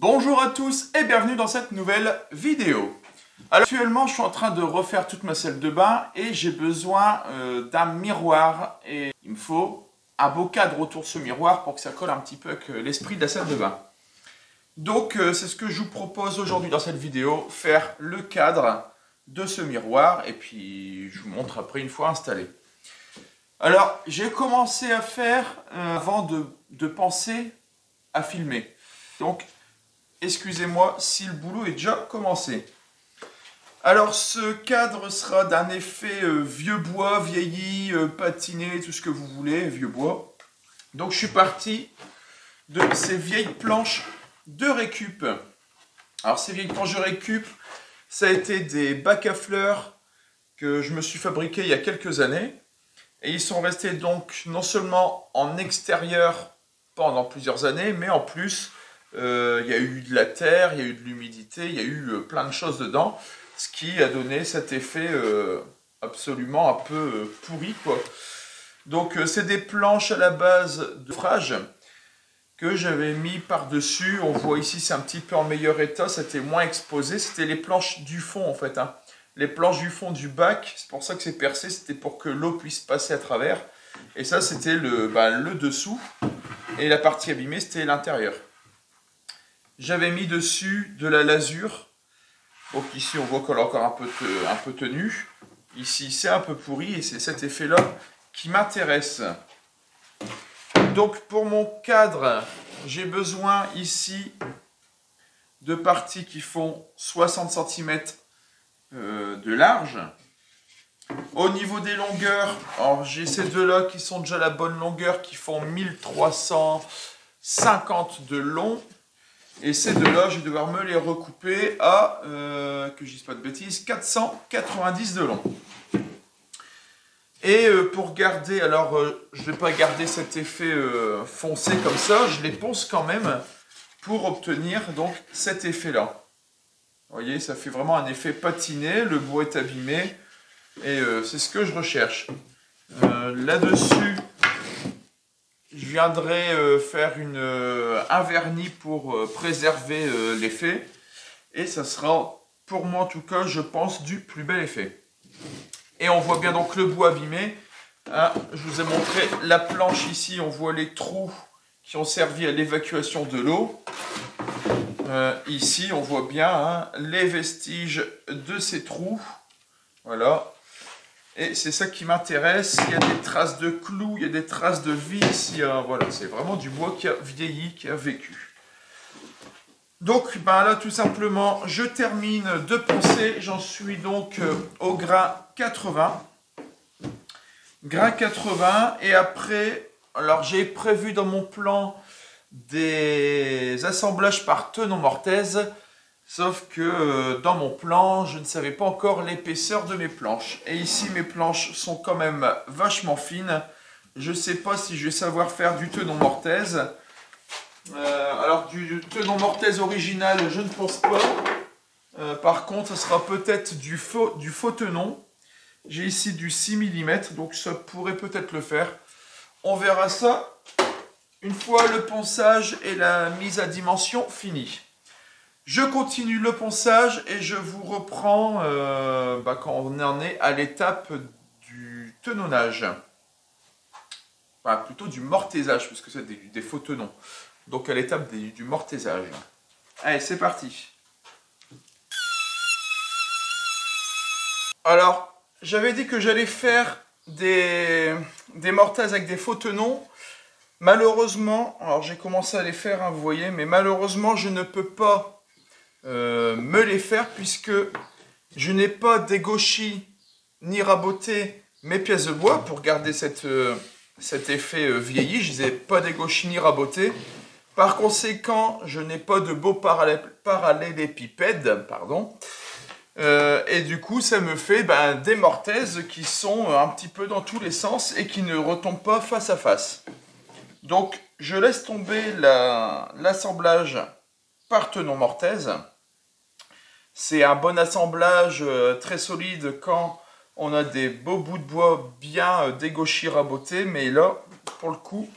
Bonjour à tous et bienvenue dans cette nouvelle vidéo. Alors actuellement je suis en train de refaire toute ma salle de bain et j'ai besoin d'un miroir et il me faut un beau cadre autour de ce miroir pour que ça colle un petit peu avec l'esprit de la salle de bain. Donc c'est ce que je vous propose aujourd'hui dans cette vidéo, faire le cadre de ce miroir et puis je vous montre après une fois installé. Alors j'ai commencé à faire avant de penser à filmer. Donc excusez-moi si le boulot est déjà commencé. Alors ce cadre sera d'un effet vieux bois, vieilli, patiné, tout ce que vous voulez, vieux bois. Donc je suis parti de ces vieilles planches de récup. Alors ces vieilles planches de récup, ça a été des bacs à fleurs que je me suis fabriqué il y a quelques années. Et ils sont restés donc non seulement en extérieur pendant plusieurs années, mais en plus il y a eu de la terre, il y a eu de l'humidité, il y a eu plein de choses dedans, ce qui a donné cet effet absolument un peu pourri, quoi. Donc c'est des planches à la base de frage que j'avais mis par-dessus. On voit ici c'est un petit peu en meilleur état, c'était moins exposé, c'était les planches du fond en fait, hein. Les planches du fond du bac, c'est pour ça que c'est percé, c'était pour que l'eau puisse passer à travers. Et ça c'était le dessous, et la partie abîmée c'était l'intérieur. J'avais mis dessus de la lasure. Donc ici on voit qu'elle a encore un peu tenu. Ici c'est un peu pourri et c'est cet effet là qui m'intéresse. Donc pour mon cadre, j'ai besoin ici de parties qui font 60 cm de large. Au niveau des longueurs, alors j'ai ces deux là qui sont déjà la bonne longueur, qui font 1350 de long. Et ces deux-là, je vais devoir me les recouper à, que je dise pas de bêtises, 490 de long. Et pour garder, alors je ne vais pas garder cet effet foncé comme ça, je les ponce quand même pour obtenir donc cet effet-là. Vous voyez, ça fait vraiment un effet patiné, le bois est abîmé, et c'est ce que je recherche. Là-dessus, je viendrai faire un vernis pour préserver l'effet. Et ça sera, pour moi en tout cas, je pense, du plus bel effet. Et on voit bien donc le bois abîmé. Hein, je vous ai montré la planche ici. On voit les trous qui ont servi à l'évacuation de l'eau. Ici, on voit bien les vestiges de ces trous. Voilà. Et c'est ça qui m'intéresse. Il y a des traces de clous, il y a des traces de vis. Voilà, c'est vraiment du bois qui a vieilli, qui a vécu. Donc là, tout simplement, je termine de poncer. J'en suis donc au grain 80. Grain 80. Et après, alors j'ai prévu dans mon plan des assemblages par tenon mortaise. Sauf que dans mon plan, je ne savais pas encore l'épaisseur de mes planches. Et ici, mes planches sont quand même vachement fines. Je ne sais pas si je vais savoir faire du tenon mortaise. Alors, du tenon mortaise original, je ne pense pas. Par contre, ce sera peut-être du faux tenon. J'ai ici du 6 mm, donc ça pourrait peut-être le faire. On verra ça une fois le ponçage et la mise à dimension finis. Je continue le ponçage et je vous reprends quand on en est à l'étape du tenonnage. Enfin, plutôt du mortaisage, parce que c'est des faux tenons. Donc à l'étape du mortaisage. Allez, c'est parti. Alors, j'avais dit que j'allais faire des mortaises avec des faux tenons. Malheureusement, alors j'ai commencé à les faire, hein, vous voyez, mais malheureusement, je ne peux pas me les faire puisque je n'ai pas dégauchi ni raboté mes pièces de bois pour garder cet effet vieilli. Je ne les ai pas dégauchi ni raboté. Par conséquent, je n'ai pas de beau parallélépipède, pardon. Et du coup, ça me fait des mortaises qui sont un petit peu dans tous les sens et qui ne retombent pas face à face. Donc, je laisse tomber l'assemblage par tenon mortaise. C'est un bon assemblage très solide quand on a des beaux bouts de bois bien dégauchis, rabotés, mais là, pour le coup,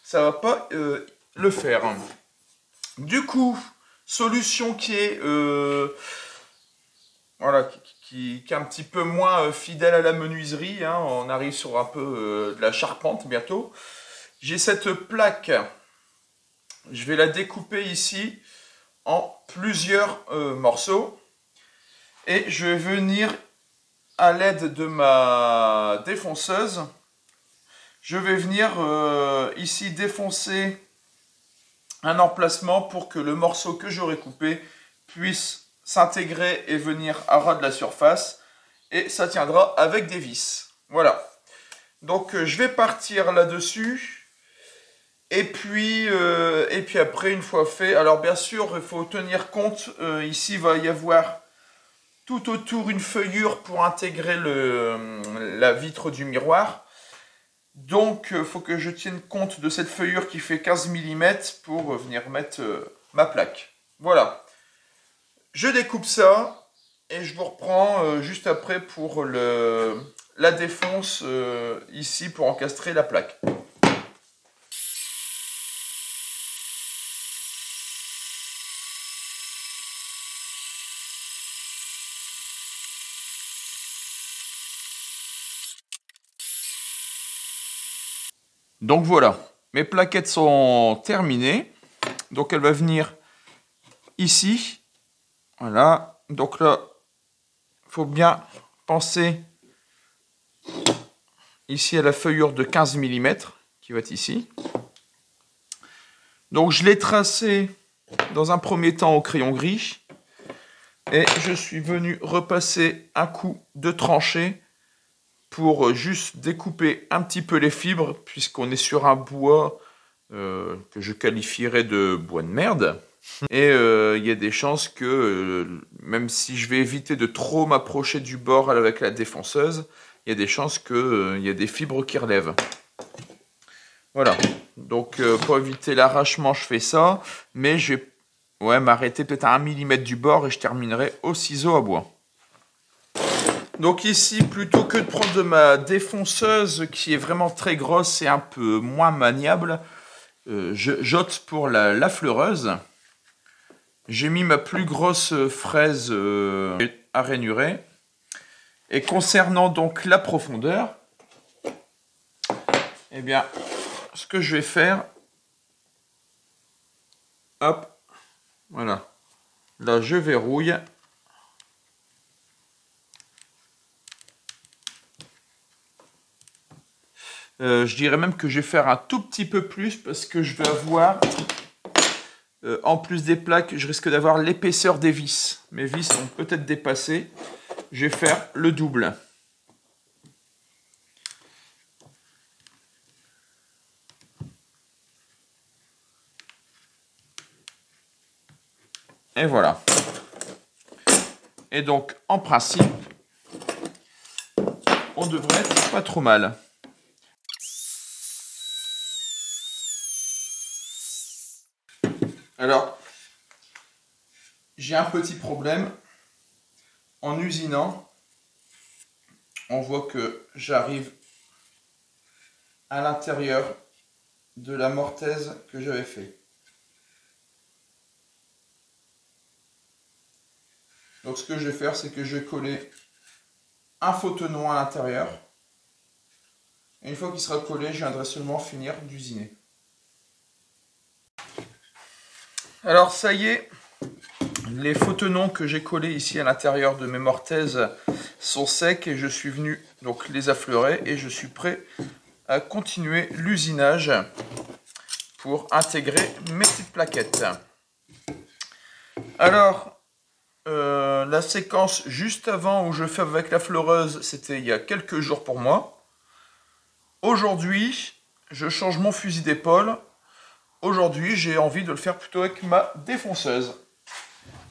ça va pas le faire. Du coup, solution qui est voilà, qui est un petit peu moins fidèle à la menuiserie, hein. On arrive sur un peu de la charpente bientôt. J'ai cette plaque, je vais la découper ici en plusieurs morceaux. Et je vais venir à l'aide de ma défonceuse. Je vais venir ici défoncer un emplacement pour que le morceau que j'aurai coupé puisse s'intégrer et venir à ras de la surface. Et ça tiendra avec des vis. Voilà. Donc je vais partir là-dessus. Et puis après, une fois fait, alors bien sûr, il faut tenir compte, ici il va y avoir tout autour une feuillure pour intégrer la vitre du miroir. Donc il faut que je tienne compte de cette feuillure qui fait 15 mm pour venir mettre ma plaque. Voilà. Je découpe ça et je vous reprends juste après pour la défonce ici pour encastrer la plaque. Donc voilà, mes plaquettes sont terminées. Donc elle va venir ici. Voilà, donc là, il faut bien penser ici à la feuillure de 15 mm qui va être ici. Donc je l'ai tracé dans un premier temps au crayon gris. Et je suis venu repasser un coup de tranchée pour juste découper un petit peu les fibres, puisqu'on est sur un bois que je qualifierais de bois de merde. Et il y a des chances que, même si je vais éviter de trop m'approcher du bord avec la défonceuse, il y a des chances qu'il y a des fibres qui relèvent. Voilà. Donc pour éviter l'arrachement, je fais ça. Mais je vais m'arrêter peut-être à 1 mm du bord et je terminerai au ciseau à bois. Donc ici, plutôt que de prendre ma défonceuse qui est vraiment très grosse et un peu moins maniable, j'opte pour la fleureuse. J'ai mis ma plus grosse fraise à rainurer. Et concernant donc la profondeur, eh bien, ce que je vais faire, hop, voilà. Là, je verrouille. Je dirais même que je vais faire un tout petit peu plus parce que je vais avoir, en plus des plaques, je risque d'avoir l'épaisseur des vis. Mes vis sont peut-être dépassées. Je vais faire le double. Et voilà. Et donc, en principe, on devrait être pas trop mal. Alors, j'ai un petit problème. En usinant, on voit que j'arrive à l'intérieur de la mortaise que j'avais fait. Donc ce que je vais faire, c'est que je vais coller un photonon à l'intérieur. Et une fois qu'il sera collé, je viendrai seulement finir d'usiner. Alors ça y est, les photonons que j'ai collés ici à l'intérieur de mes mortaises sont secs et je suis venu donc les affleurer et je suis prêt à continuer l'usinage pour intégrer mes petites plaquettes. Alors, la séquence juste avant où je fais avec la fleureuse, c'était il y a quelques jours pour moi. Aujourd'hui, je change mon fusil d'épaule. Aujourd'hui, j'ai envie de le faire plutôt avec ma défonceuse.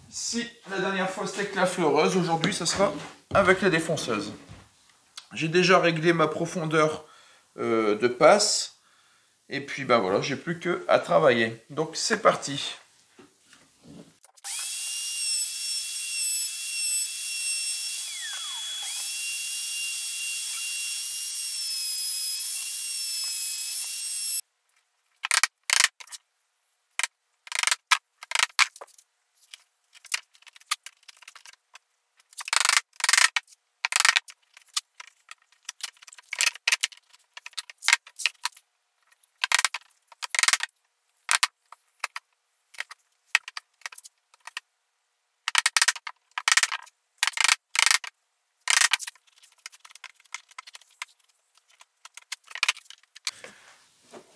Si la dernière fois c'était avec la fleureuse, aujourd'hui ça sera avec la défonceuse. J'ai déjà réglé ma profondeur de passe. Et puis ben voilà, j'ai plus que à travailler. Donc c'est parti.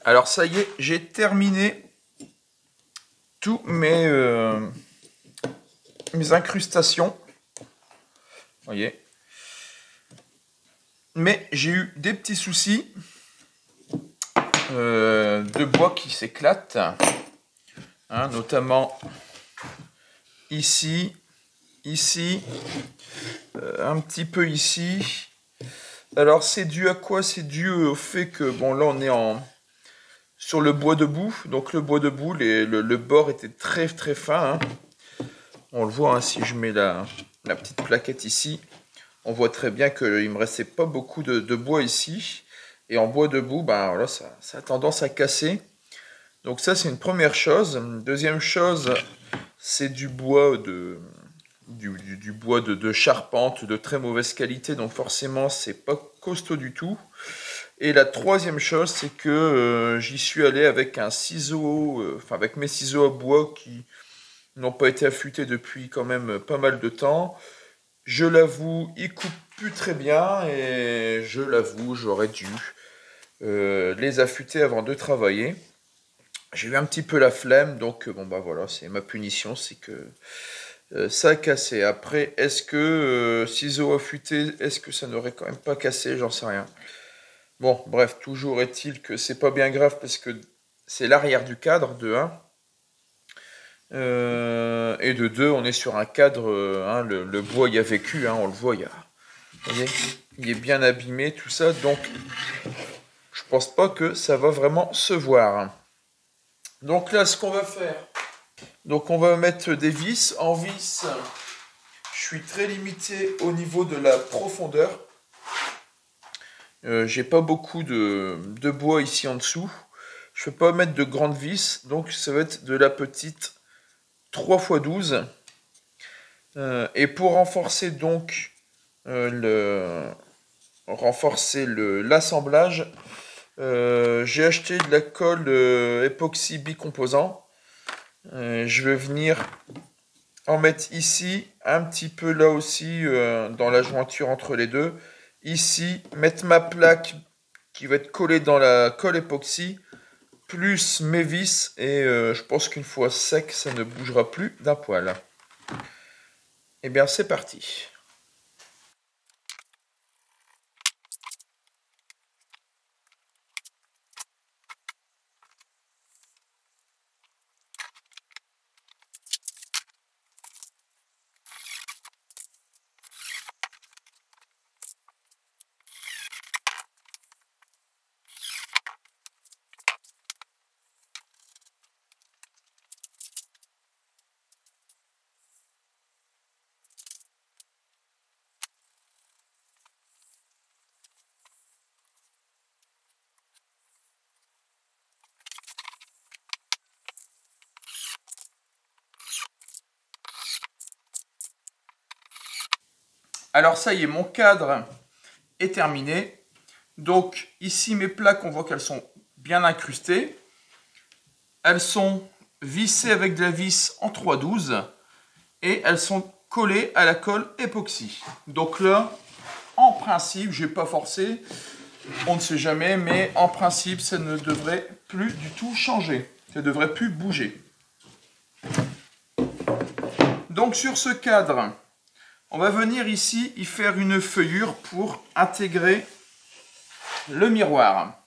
Alors ça y est, j'ai terminé tous mes incrustations. Vous voyez. Mais j'ai eu des petits soucis de bois qui s'éclatent. Hein, notamment ici, un petit peu ici. Alors c'est dû à quoi? C'est dû au fait que, bon là on est sur le bois debout. Donc le bois debout, le bord était très très fin. Hein. On le voit hein, si je mets la petite plaquette ici. On voit très bien qu'il ne me restait pas beaucoup de bois ici. Et en bois debout, ben, voilà, ça a tendance à casser. Donc ça c'est une première chose. Deuxième chose, c'est du bois du bois de charpente de très mauvaise qualité. Donc forcément c'est pas costaud du tout. Et la troisième chose, c'est que j'y suis allé avec un ciseau, avec mes ciseaux à bois qui n'ont pas été affûtés depuis quand même pas mal de temps. Je l'avoue, ils coupent plus très bien et je l'avoue, j'aurais dû les affûter avant de travailler. J'ai eu un petit peu la flemme, donc bon bah voilà, c'est ma punition, c'est que ça a cassé. Après, est-ce que ciseaux affûtés, est-ce que ça n'aurait quand même pas cassé? J'en sais rien. Bon, bref, toujours est-il que c'est pas bien grave parce que c'est l'arrière du cadre, de 1. Et de 2, on est sur un cadre, hein, le bois y a vécu, hein, on le voit, vous voyez, il est bien abîmé, tout ça, donc je pense pas que ça va vraiment se voir. Donc là, ce qu'on va faire, donc on va mettre des vis. En vis, je suis très limité au niveau de la profondeur. J'ai pas beaucoup de bois ici en dessous. Je peux pas mettre de grandes vis, donc ça va être de la petite 3x12. Et pour renforcer donc l'assemblage, j'ai acheté de la colle époxy bicomposant. Je vais venir en mettre ici, un petit peu là aussi, dans la jointure entre les deux. Ici, mettre ma plaque qui va être collée dans la colle époxy, plus mes vis, et je pense qu'une fois sec, ça ne bougera plus d'un poil. Et bien c'est parti. Alors ça y est, mon cadre est terminé. Donc ici mes plaques, on voit qu'elles sont bien incrustées. Elles sont vissées avec de la vis en 3/12 et elles sont collées à la colle époxy. Donc là, en principe, je n'ai pas forcé, on ne sait jamais, mais en principe, ça ne devrait plus du tout changer. Ça ne devrait plus bouger. Donc sur ce cadre, on va venir ici y faire une feuillure pour intégrer le miroir.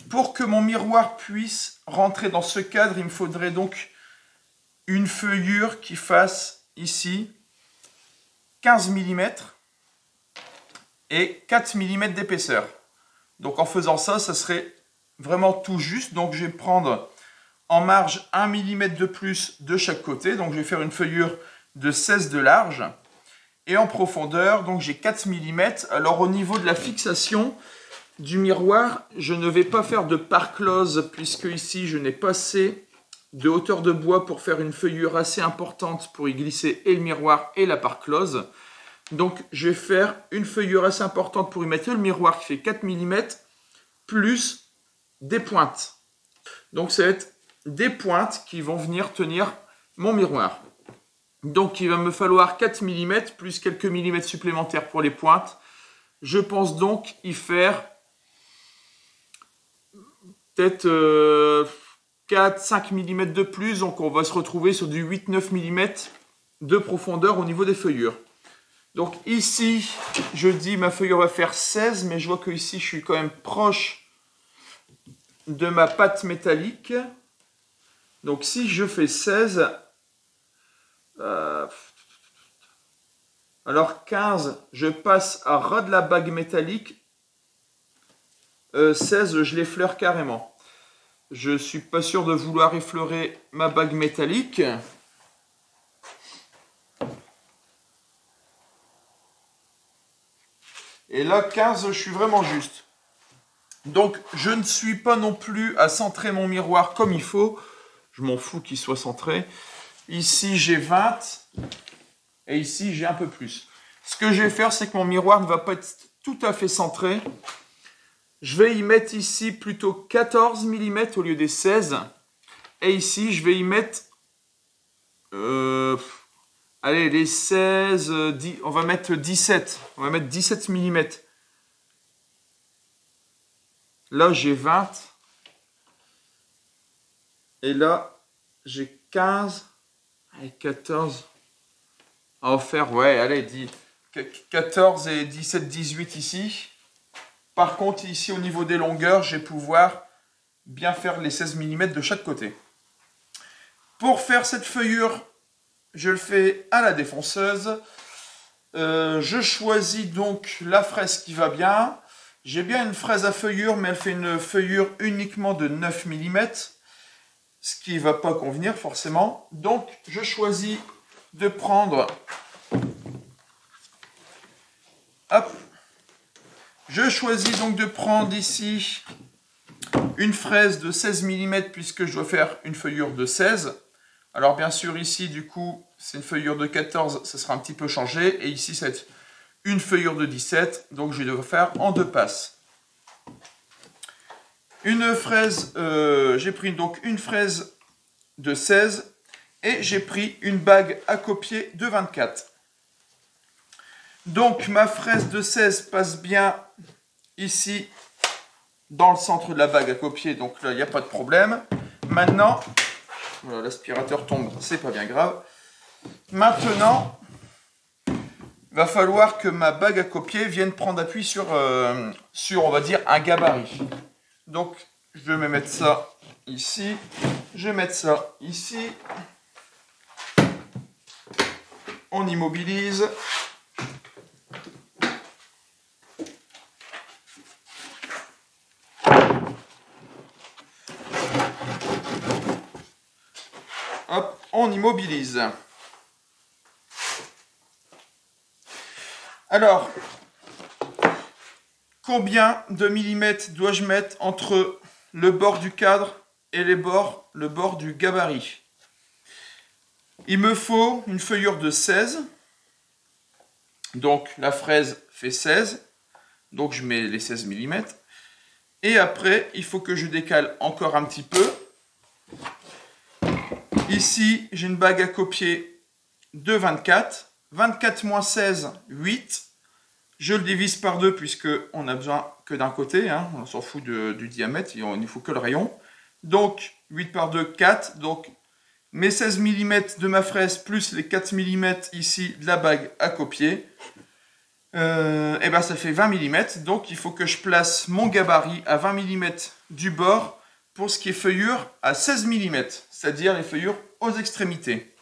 Pour que mon miroir puisse rentrer dans ce cadre, il me faudrait donc une feuillure qui fasse ici 15 mm et 4 mm d'épaisseur. Donc en faisant ça, ça serait vraiment tout juste. Donc je vais prendre en marge 1 mm de plus de chaque côté. Donc je vais faire une feuillure de 16 de large. Et en profondeur, donc j'ai 4 mm. Alors au niveau de la fixation du miroir, je ne vais pas faire de part close puisque ici je n'ai pas assez de hauteur de bois pour faire une feuillure assez importante pour y glisser et le miroir et la part close. Donc je vais faire une feuillure assez importante pour y mettre le miroir qui fait 4 mm plus des pointes. Donc ça va être des pointes qui vont venir tenir mon miroir. Donc il va me falloir 4 mm plus quelques millimètres supplémentaires pour les pointes. Je pense donc y faire peut-être 4-5 mm de plus, donc on va se retrouver sur du 8-9 mm de profondeur au niveau des feuillures. Donc ici, je dis ma feuillure va faire 16, mais je vois que ici je suis quand même proche de ma pâte métallique. Donc si je fais 16, alors 15, je passe à ras de la bague métallique. 16, je l'effleure carrément. Je suis pas sûr de vouloir effleurer ma bague métallique. Et là, 15, je suis vraiment juste. Donc, je ne suis pas non plus à centrer mon miroir comme il faut. Je m'en fous qu'il soit centré. Ici, j'ai 20. Et ici, j'ai un peu plus. Ce que je vais faire, c'est que mon miroir ne va pas être tout à fait centré. Je vais y mettre ici plutôt 14 mm au lieu des 16. Et ici, je vais y mettre... allez, les 16... on va mettre 17. On va mettre 17 mm. Là, j'ai 20. Et là, j'ai 15. Et 14. On va faire, ouais, allez, 14 et 17, 18 ici. Par contre, ici, au niveau des longueurs, je vais pouvoir bien faire les 16 mm de chaque côté. Pour faire cette feuillure, je le fais à la défonceuse. Je choisis donc la fraise qui va bien. J'ai bien une fraise à feuillure, mais elle fait une feuillure uniquement de 9 mm. Ce qui ne va pas convenir forcément. Donc, je choisis de prendre... Hop. Je choisis donc de prendre ici une fraise de 16 mm puisque je dois faire une feuillure de 16. Alors bien sûr ici du coup c'est une feuillure de 14, ça sera un petit peu changé. Et ici c'est une feuillure de 17, donc je vais devoir faire en deux passes. Une fraise, j'ai pris donc une fraise de 16 et j'ai pris une bague à copier de 24. Donc ma fraise de 16 passe bien ici dans le centre de la bague à copier, donc là il n'y a pas de problème. Maintenant, voilà, l'aspirateur tombe, c'est pas bien grave. Maintenant, il va falloir que ma bague à copier vienne prendre appui sur, on va dire, un gabarit. Donc je vais mettre ça ici, je vais mettre ça ici. On immobilise. Hop, on immobilise. Alors, combien de millimètres dois-je mettre entre le bord du cadre et le bord du gabarit? Il me faut une feuillure de 16. Donc la fraise fait 16. Donc je mets les 16 mm. Et après, il faut que je décale encore un petit peu. Ici, j'ai une bague à copier de 24. 24 moins 16, 8. Je le divise par 2 puisqu'on n'a besoin que d'un côté. Hein. On s'en fout du diamètre, il ne faut que le rayon. Donc 8 par 2, 4. Donc mes 16 mm de ma fraise plus les 4 mm ici de la bague à copier. Et ben ça fait 20 mm. Donc il faut que je place mon gabarit à 20 mm du bord pour ce qui est feuillure à 16 mm. C'est-à-dire les feuillures aux extrémités.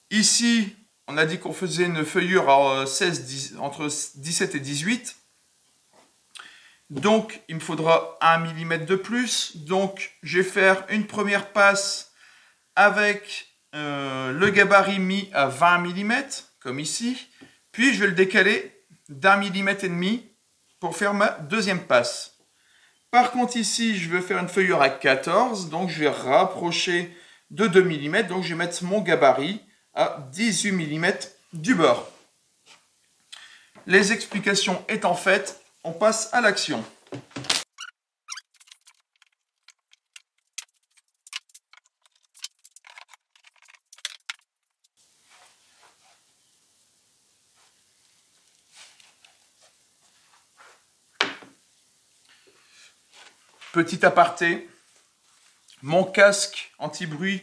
Ici, on a dit qu'on faisait une feuillure à 16, entre 17 et 18. Donc, il me faudra 1 mm de plus. Donc, je vais faire une première passe avec le gabarit mis à 20 mm, comme ici. Puis, je vais le décaler d'1,5 mm pour faire ma deuxième passe. Par contre, ici, je vais faire une feuillure à 14. Donc, je vais rapprocher de 2 mm. Donc, je vais mettre mon gabarit à 18 mm du bord. Les explications étant faites, on passe à l'action. Petit aparté, mon casque anti-bruit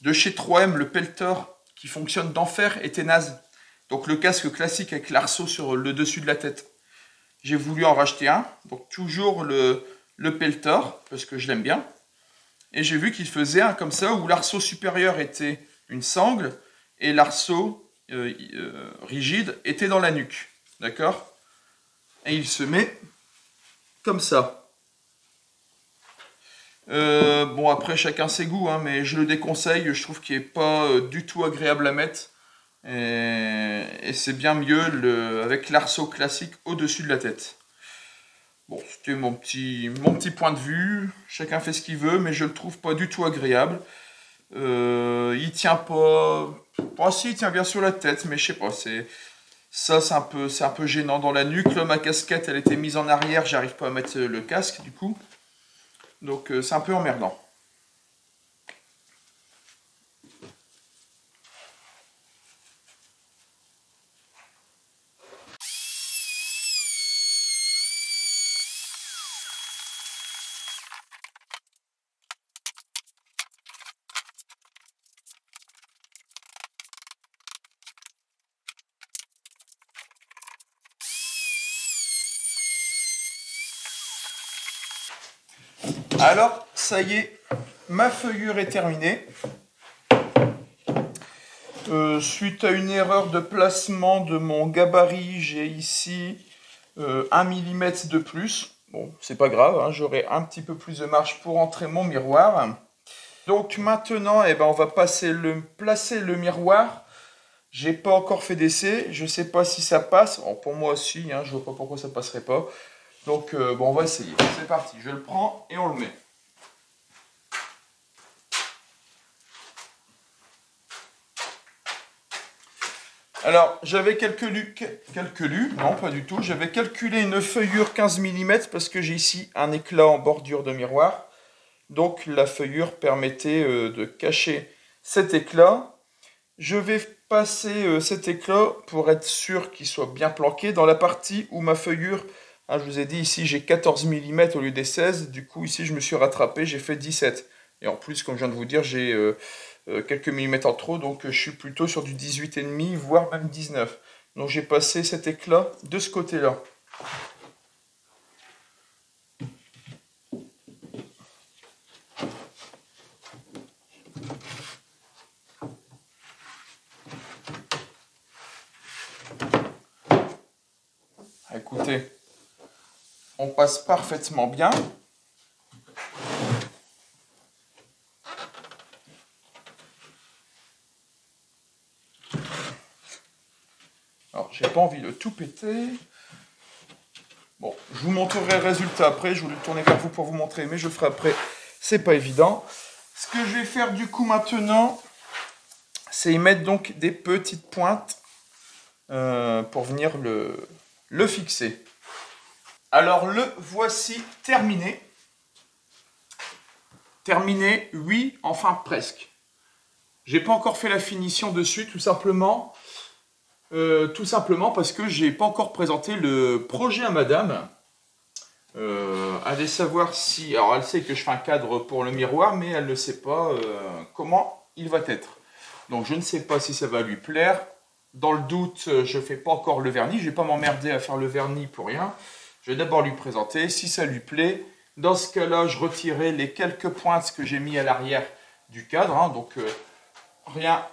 de chez 3M, le Peltor, qui fonctionne d'enfer, était naze. Donc le casque classique avec l'arceau sur le dessus de la tête. J'ai voulu en racheter un, donc toujours le Peltor, parce que je l'aime bien. Et j'ai vu qu'il faisait un comme ça, où l'arceau supérieur était une sangle, et l'arceau rigide était dans la nuque. D'accord? Et il se met comme ça. Bon, après, chacun ses goûts, hein, mais je le déconseille. Je trouve qu'il n'est pas du tout agréable à mettre. Et c'est bien mieux avec l'arceau classique au-dessus de la tête. Bon, c'était mon petit point de vue. Chacun fait ce qu'il veut, mais je le trouve pas du tout agréable. Il tient pas... Bon, si, il tient bien sur la tête, mais je sais pas, c'est un peu gênant dans la nuque. Là, ma casquette, elle était mise en arrière, j'arrive pas à mettre le casque, du coup. Donc, c'est un peu emmerdant. Alors, ça y est, ma feuillure est terminée. Suite à une erreur de placement de mon gabarit, j'ai ici 1 mm de plus. Bon, c'est pas grave, hein, j'aurai un petit peu plus de marge pour entrer mon miroir. Donc maintenant, eh ben, on va placer le miroir. J'ai pas encore fait d'essai, je sais pas si ça passe. Bon, pour moi aussi, hein, je vois pas pourquoi ça passerait pas. Donc bon, on va essayer. C'est parti, je le prends et on le met. Alors, j'avais non pas du tout, j'avais calculé une feuillure 15 mm parce que j'ai ici un éclat en bordure de miroir. Donc la feuillure permettait de cacher cet éclat. Je vais passer cet éclat pour être sûr qu'il soit bien planqué dans la partie où ma feuillure, hein, je vous ai dit ici j'ai 14 mm au lieu des 16, du coup ici je me suis rattrapé, j'ai fait 17. Et en plus, comme je viens de vous dire, j'ai quelques millimètres en trop, donc je suis plutôt sur du 18,5, voire même 19. Donc j'ai passé cet éclat de ce côté-là. Écoutez, on passe parfaitement bien. Alors, j'ai pas envie de tout péter. Bon, je vous montrerai le résultat après. Je voulais tourner vers vous pour vous montrer, mais je le ferai après. C'est pas évident. Ce que je vais faire du coup maintenant, c'est y mettre donc des petites pointes pour venir le fixer. Alors, le voici terminé. Terminé, oui, enfin presque. J'ai pas encore fait la finition dessus, tout simplement parce que j'ai pas encore présenté le projet à madame. Allez savoir si... Alors elle sait que je fais un cadre pour le miroir, mais elle ne sait pas comment il va être. Donc je ne sais pas si ça va lui plaire. Dans le doute, je ne fais pas encore le vernis. Je ne vais pas m'emmerder à faire le vernis pour rien. Je vais d'abord lui présenter. Si ça lui plaît, dans ce cas-là, je retirerai les quelques pointes que j'ai mis à l'arrière du cadre. Hein, donc rien...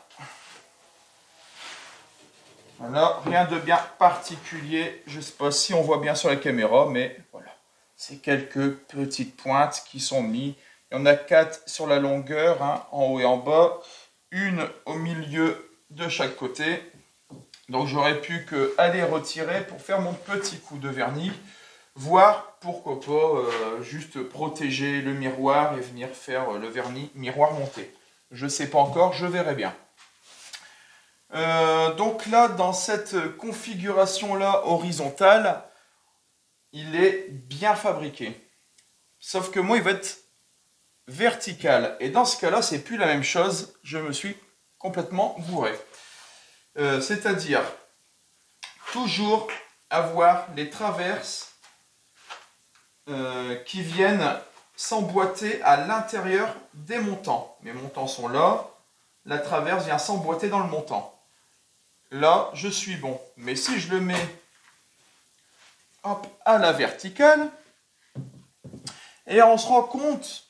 Voilà, rien de bien particulier. Je ne sais pas si on voit bien sur la caméra, mais voilà. C'est quelques petites pointes qui sont mises. Il y en a 4 sur la longueur, hein, en haut et en bas. Une au milieu de chaque côté. Donc j'aurais pu aller retirer pour faire mon petit coup de vernis. Voire, pourquoi pas, juste protéger le miroir et venir faire le vernis miroir monté. Je ne sais pas encore, je verrai bien. Donc là, dans cette configuration-là horizontale, il est bien fabriqué. Sauf que moi, il va être vertical. Et dans ce cas-là, c'est plus la même chose. Je me suis complètement bourré. C'est-à-dire, toujours avoir les traverses qui viennent s'emboîter à l'intérieur des montants. Mes montants sont là, la traverse vient s'emboîter dans le montant. Là, je suis bon. Mais si je le mets hop, à la verticale, et on se rend compte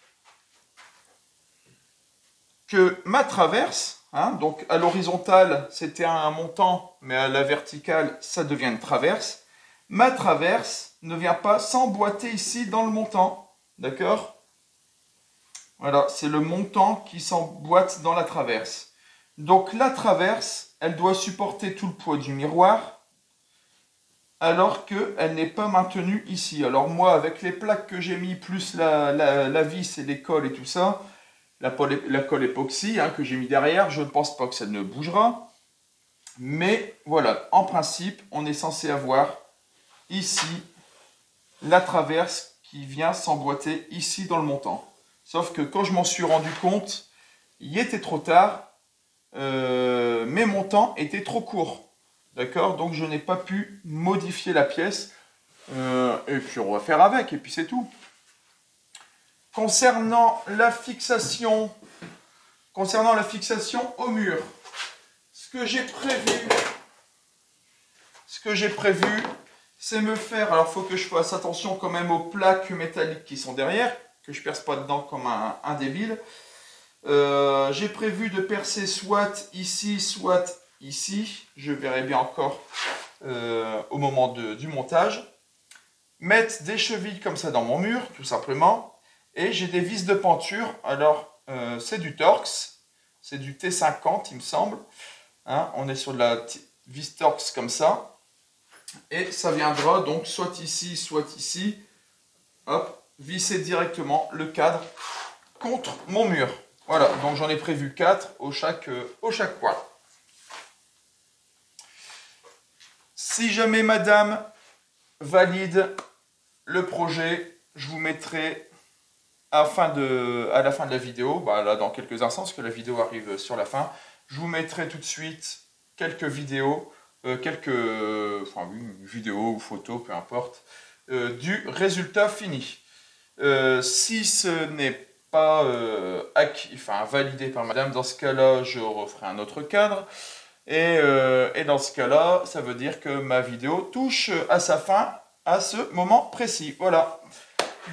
que ma traverse, donc à l'horizontale, c'était un montant, mais à la verticale, ça devient une traverse. Ma traverse ne vient pas s'emboîter ici dans le montant. D'accord? Voilà, c'est le montant qui s'emboîte dans la traverse. Donc la traverse, elle doit supporter tout le poids du miroir, alors qu'elle n'est pas maintenue ici. Alors moi, avec les plaques que j'ai mis, plus la vis et les cols et tout ça, la colle époxy que j'ai mis derrière, je ne pense pas que ça ne bougera. Mais voilà, en principe, on est censé avoir ici la traverse qui vient s'emboîter ici dans le montant. Sauf que quand je m'en suis rendu compte, il était trop tard, mes montants étaient trop courts. D'accord? Donc je n'ai pas pu modifier la pièce. Et puis on va faire avec, et puis c'est tout. Concernant la fixation au mur, ce que j'ai prévu, c'est me faire, alors il faut que je fasse attention quand même aux plaques métalliques qui sont derrière, que je ne perce pas dedans comme un débile. J'ai prévu de percer soit ici, soit ici. Je verrai bien encore au moment du montage. Mettre des chevilles comme ça dans mon mur, tout simplement. Et j'ai des vis de penture. Alors, c'est du Torx. C'est du T50, il me semble. On est sur de la vis Torx comme ça. Et ça viendra donc soit ici. Hop, visser directement le cadre contre mon mur. Voilà, donc j'en ai prévu 4 au chaque coin. Si jamais madame valide le projet, je vous mettrai à la fin de la vidéo, là dans quelques instants, parce que la vidéo arrive sur la fin, je vous mettrai tout de suite quelques vidéos, vidéos ou photos, peu importe, du résultat fini. Si ce n'est pas validé par madame, dans ce cas-là, je referai un autre cadre. Et dans ce cas-là, ça veut dire que ma vidéo touche à sa fin à ce moment précis. Voilà.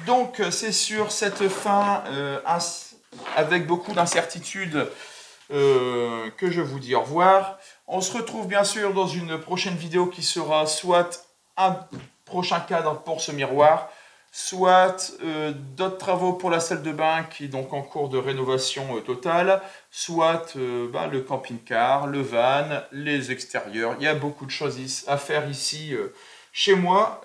Donc, c'est sur cette fin, avec beaucoup d'incertitudes, que je vous dis au revoir. On se retrouve bien sûr dans une prochaine vidéo qui sera soit un prochain cadre pour ce miroir, soit d'autres travaux pour la salle de bain qui est donc en cours de rénovation totale, soit le camping-car, le van, les extérieurs. Il y a beaucoup de choses à faire ici chez moi.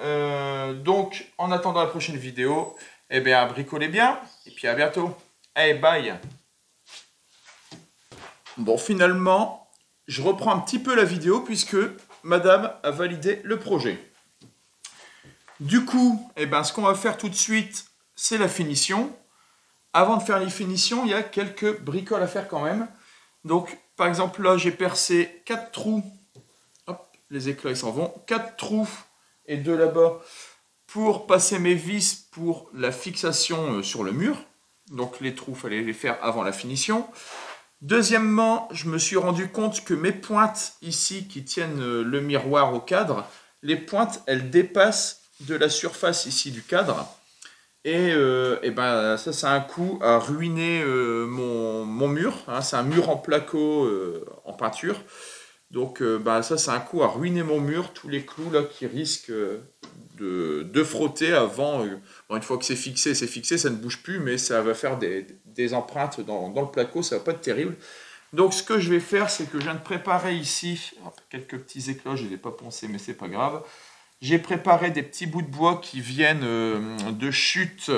Donc, en attendant la prochaine vidéo, bricolez bien et puis à bientôt. Hey, bye! Bon, finalement, je reprends un petit peu la vidéo puisque madame a validé le projet. Du coup, ce qu'on va faire tout de suite, c'est la finition. Avant de faire les finitions, il y a quelques bricoles à faire quand même. Donc, par exemple, là, j'ai percé 4 trous. Hop, les éclats, ils s'en vont. 4 trous et 2 là-bas pour passer mes vis pour la fixation sur le mur. Donc, les trous, il fallait les faire avant la finition. Deuxièmement, je me suis rendu compte que mes pointes ici qui tiennent le miroir au cadre, les pointes, elles dépassent de la surface ici du cadre. Et ça, c'est un coup à ruiner mon mur. C'est un mur en placo en peinture. Donc, ça, c'est un coup à ruiner mon mur. Tous les clous là qui risquent de frotter avant. Une fois que c'est fixé, ça ne bouge plus, mais ça va faire des empreintes dans le placo. Ça va pas être terrible. Donc, ce que je vais faire, c'est que je viens de préparer ici quelques petits éclats. Je ne les ai pas poncés, mais c'est pas grave. J'ai préparé des petits bouts de bois qui viennent de chutes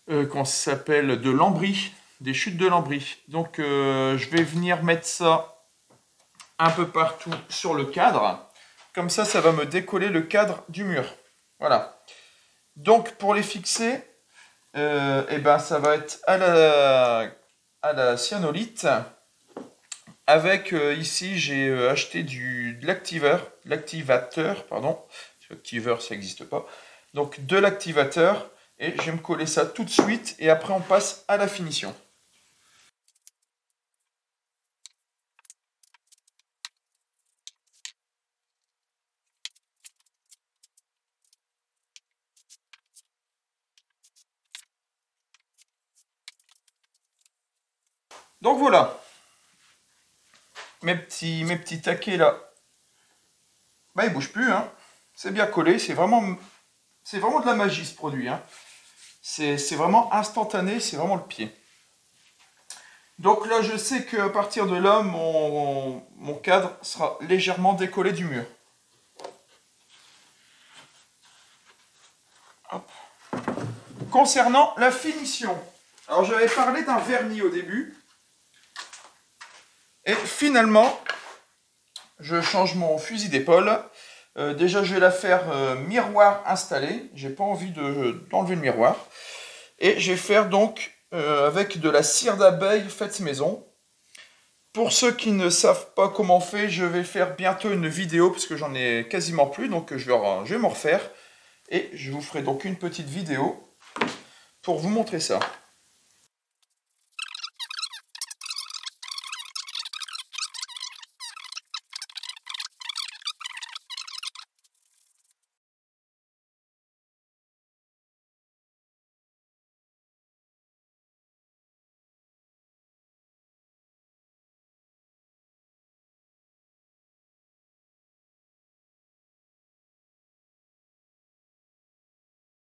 qu'on s'appelle de lambris, des chutes de lambris. Donc je vais venir mettre ça un peu partout sur le cadre. Comme ça, ça va me décoller le cadre du mur. Voilà. Donc pour les fixer, ça va être à la cyanolite. Avec ici, j'ai acheté de l'activateur, pardon. L'activateur, ça n'existe pas. Donc de l'activateur. Et je vais me coller ça tout de suite et après on passe à la finition. Donc voilà, mes petits taquets là, bah ils bougent plus, hein. C'est bien collé, c'est vraiment de la magie ce produit, hein. C'est vraiment instantané, c'est vraiment le pied. Donc là je sais qu'à partir de là, mon cadre sera légèrement décollé du mur. Hop. Concernant la finition, alors j'avais parlé d'un vernis au début. Et finalement, je change mon fusil d'épaule. Déjà, je vais la faire miroir installé. J'ai pas envie d'enlever le miroir. Et je vais faire donc avec de la cire d'abeille faite maison. Pour ceux qui ne savent pas comment on fait, je vais faire bientôt une vidéo parce que j'en ai quasiment plus. Donc je vais m'en refaire. Et je vous ferai donc une petite vidéo pour vous montrer ça.